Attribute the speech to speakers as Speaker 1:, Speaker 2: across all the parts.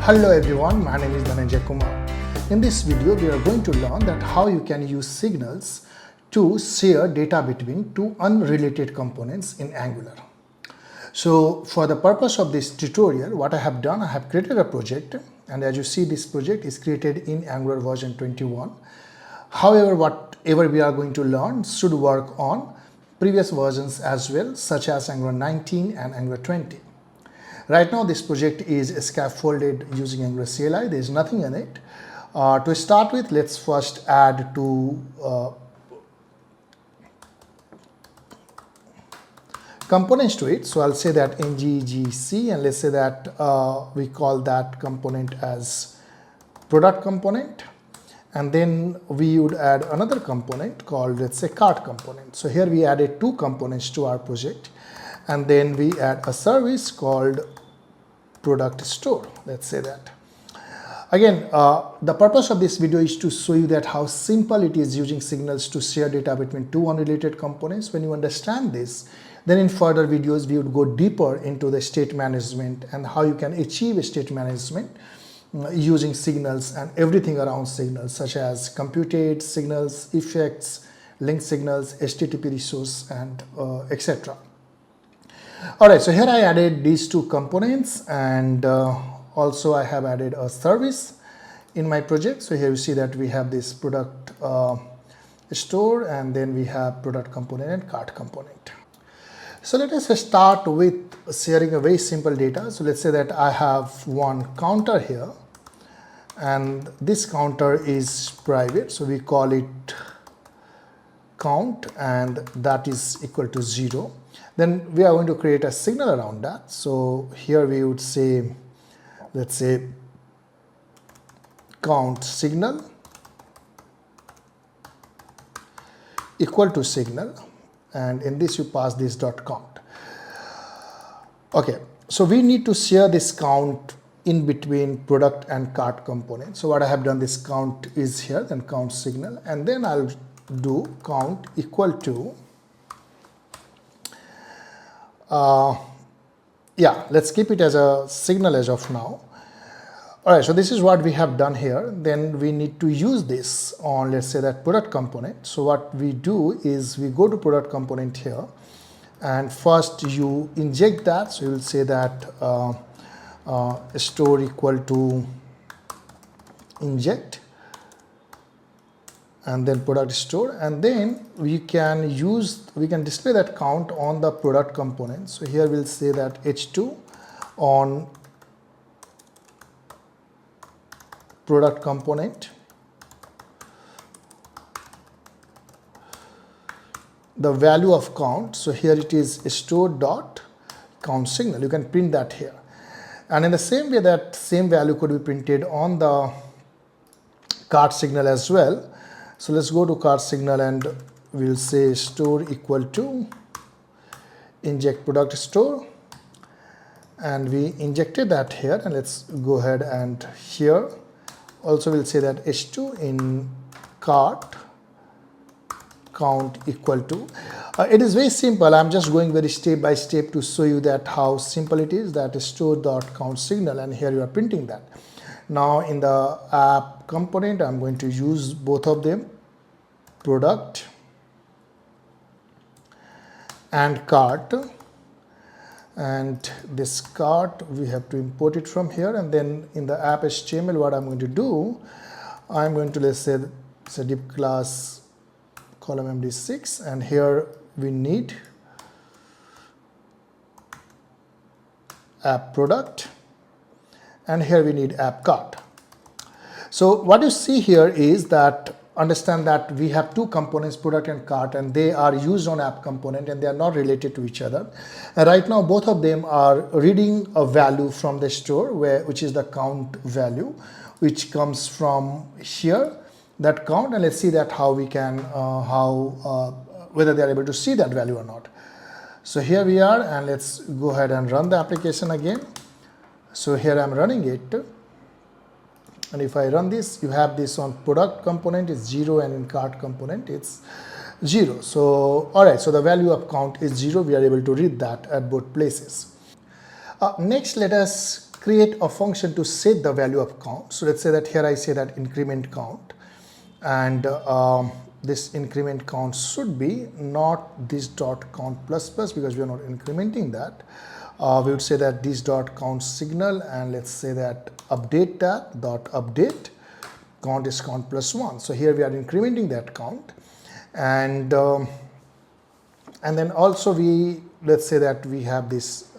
Speaker 1: Hello everyone, my name is Kumar. In this video, we are going to learn that how you can use signals to share data between two unrelated components in Angular. So for the purpose of this tutorial, what I have done, I have created a project, and as you see, this project is created in Angular version 21. However, whatever we are going to learn should work on previous versions as well, such as Angular 19 and Angular 20. Right now, this project is scaffolded using Angular CLI. There is nothing in it. To start with, let's first add two components to it. So I'll say that ngGC, and let's say that we call that component as product component. And then we would add another component called, let's say, cart component. So here we added two components to our project. And then we add a service called product store. Let's say that. Again, the purpose of this video is to show you that how simple it is using signals to share data between two unrelated components. When you understand this, then in further videos, we would go deeper into the state management and how you can achieve state management using signals and everything around signals, such as computed signals, effects, link signals, HTTP resource, and etc. Alright, so here I added these two components, and also I have added a service in my project. So here you see that we have this product store, and then we have product component and cart component. So let us start with sharing a very simple data. So let's say that I have one counter here, and this counter is private. So we call it count, and that is equal to 0. Then we are going to create a signal around that. So here we would say, let's say, count signal equal to signal, and in this you pass this dot count. Okay, so we need to share this count in between product and cart component. So what I have done, this count is here, then count signal, and then I'll do count equal to let's keep it as a signal as of now. All right, so this is what we have done here. Then we need to use this on, let's say, that product component. So what we do is we go to product component here, and first you inject that. So you will say that store equal to inject, and then product store, and then we can display that count on the product component. So here we'll say that h2 on product component, the value of count. So here it is store dot count signal. You can print that here, and in the same way, that same value could be printed on the cart signal as well. So let's go to cart signal, and we'll say store equal to inject product store, and we injected that here. And let's go ahead, and here also we'll say that h2 in cart count equal to. It is very simple. I'm just going very step by step to show you that how simple it is. That is store dot count signal, and here you are printing that. Now in the app component, I'm going to use both of them, product and cart, and this cart we have to import it from here. And then in the app HTML, what I'm going to do, I'm going to, let's say div class column MD6, and here we need app product, and here we need app cart. So what you see here is that, understand that we have two components, product and cart, and they are used on app component, and they are not related to each other. And right now both of them are reading a value from the store, which is the count value, which comes from here, that count. And let's see that how we can whether they are able to see that value or not. So here we are, and let's go ahead and run the application again. So here I'm running it, and if I run this, you have this on product component is 0, and in cart component it's 0. So all right, so the value of count is 0. We are able to read that at both places. Next, let us create a function to set the value of count. So let's say that here I say that increment count, and this increment count should be not this dot count plus plus, because we are not incrementing that. We would say that this dot count signal, and let's say that update that dot update count is count plus 1. So here we are incrementing that count, and then also let's say that we have this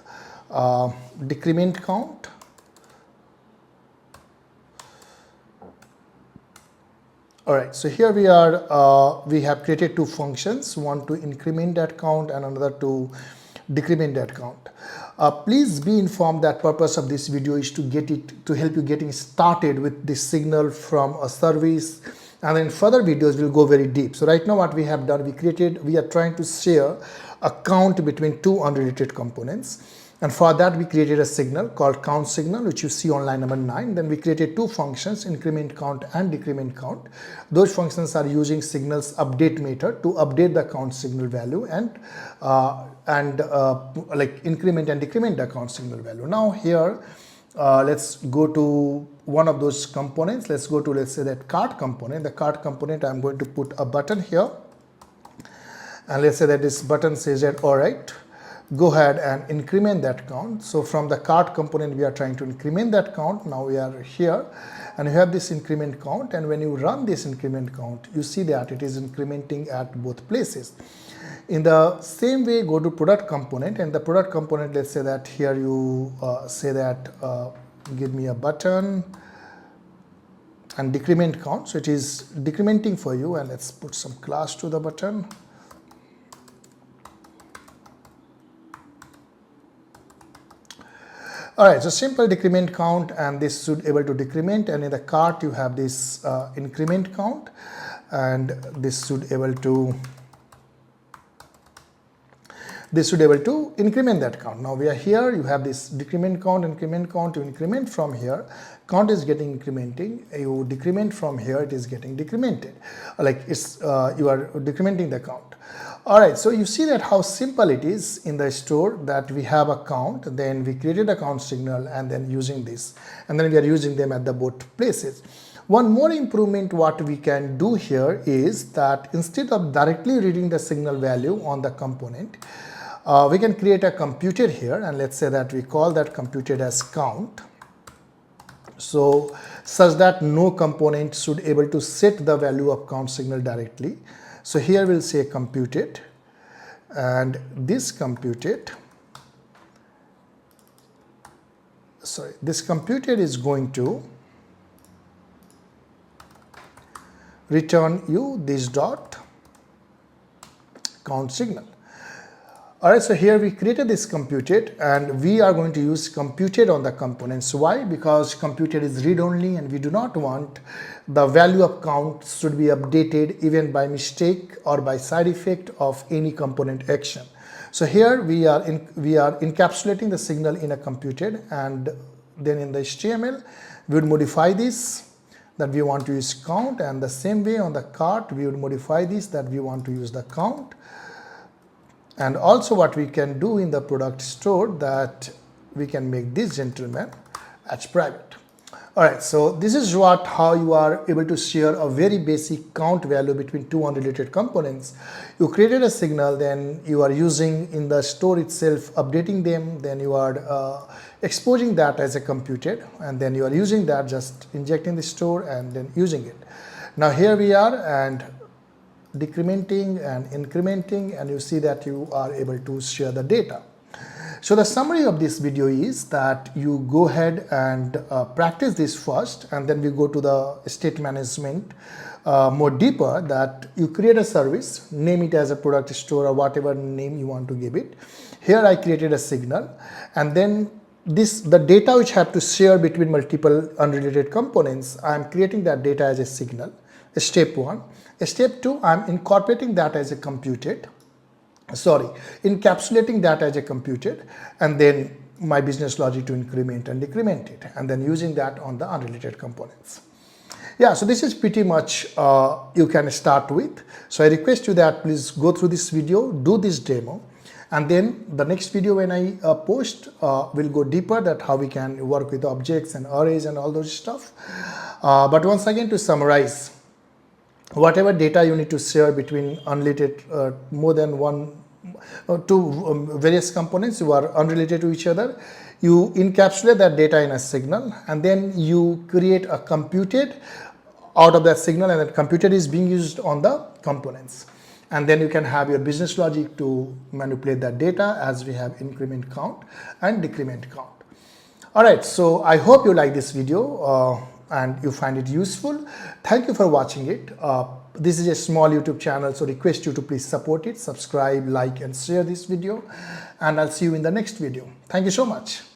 Speaker 1: decrement count. All right, so here we are, we have created two functions, one to increment that count and another to decrement that count. Please be informed that purpose of this video is to help you getting started with this signal from a service, and then further videos will go very deep. So right now what we have done, we are trying to share a count between two unrelated components. And for that we created a signal called count signal, which you see on line number 9. Then we created two functions, increment count and decrement count. Those functions are using signals update method to update the count signal value and like increment and decrement the count signal value. Now here let's go to one of those components. Let's go to, let's say, that cart component. The cart component, I'm going to put a button here, and let's say that this button says that all right, go ahead and increment that count. So from the cart component we are trying to increment that count. Now we are here and you have this increment count, and when you run this increment count, you see that it is incrementing at both places. In the same way, go to product component, and the product component, let's say that here you say that give me a button and decrement count. So it is decrementing for you, and let's put some class to the button. Alright, so simple decrement count, and this should able to decrement, and in the cart you have this increment count, and this should able to increment that count. Now we are here, you have this decrement count, you increment from here, count is getting incrementing, you decrement from here, it is getting decremented, like it's you are decrementing the count. Alright, so you see that how simple it is in the store, that we have a count, then we created a count signal, and then using this, and then we are using them at the both places. One more improvement what we can do here is that instead of directly reading the signal value on the component, we can create a computed here, and let's say that we call that computed as count. So such that no component should able to set the value of count signal directly. So here we'll say computed, and this computed is going to return you this dot count signal. Alright, so here we created this computed, and we are going to use computed on the components. Why? Because computed is read only, and we do not want the value of count should be updated even by mistake or by side effect of any component action. So here we are encapsulating the signal in a computed, and then in the HTML we would modify this that we want to use count, and the same way on the cart we would modify this that we want to use the count. And also what we can do in the product store, that we can make this gentleman as private. Alright, so this is how you are able to share a very basic count value between two unrelated components. You created a signal, then you are using in the store itself, updating them, then you are exposing that as a computed, and then you are using that, just injecting the store and then using it. Now here we are, and decrementing and incrementing, and you see that you are able to share the data. So the summary of this video is that you go ahead and practice this first, and then we go to the state management more deeper, that you create a service, name it as a product store or whatever name you want to give it. Here I created a signal, and then the data which have to share between multiple unrelated components, I am creating that data as a signal. Step 1. Step 2, I am incorporating that as a computed, encapsulating that as a computed, and then my business logic to increment and decrement it, and then using that on the unrelated components. Yeah, so this is pretty much you can start with. So I request you that please go through this video, do this demo, And then the next video when I post will go deeper that how we can work with objects and arrays and all those stuff. But once again, to summarize, whatever data you need to share between unrelated more than one two various components who are unrelated to each other, you encapsulate that data in a signal, and then you create a computed out of that signal, and that computed is being used on the components. And then you can have your business logic to manipulate that data, as we have increment count and decrement count. All right, so I hope you like this video and you find it useful. Thank you for watching it. This is a small YouTube channel, so request you to please support it, subscribe, like, and share this video, and I'll see you in the next video. Thank you so much.